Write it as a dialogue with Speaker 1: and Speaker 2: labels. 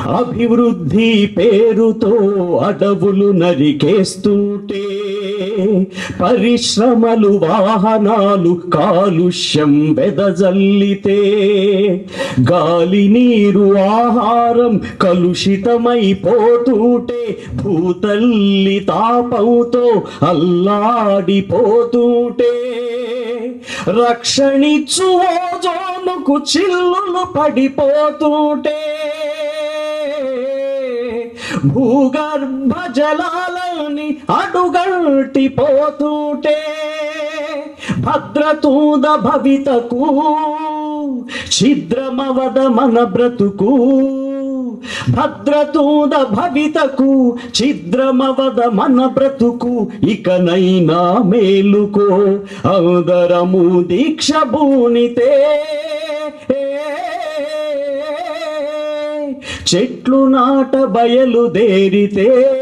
Speaker 1: అభివృద్ధి పేరుతో అడవులు నరికేస్తుంటే, పరిశ్రమలు వాహనాలు కాలుష్యం వెదజల్లితే, గాలి నీరు ఆహారం కలుషితమైపోతుంటే, భూతల్లి తాపంతో అల్లాడిపోతుంటే, రక్షణిచ్చు ఓజోనుకు చిల్లులు పడిపోతుంటే, భూగర్భ జలాలని అడుగంటిపోతుంటే, భద్రతూద భవితకు ఛిద్రమవద మన బ్రతుకు, భద్రతూద భవితకు ఛిద్రమవద మన బ్రతుకు. ఇకనైనా మేలుకో అందరము దీక్ష బూనితే, చెట్లు నాట బయలుదేరితే,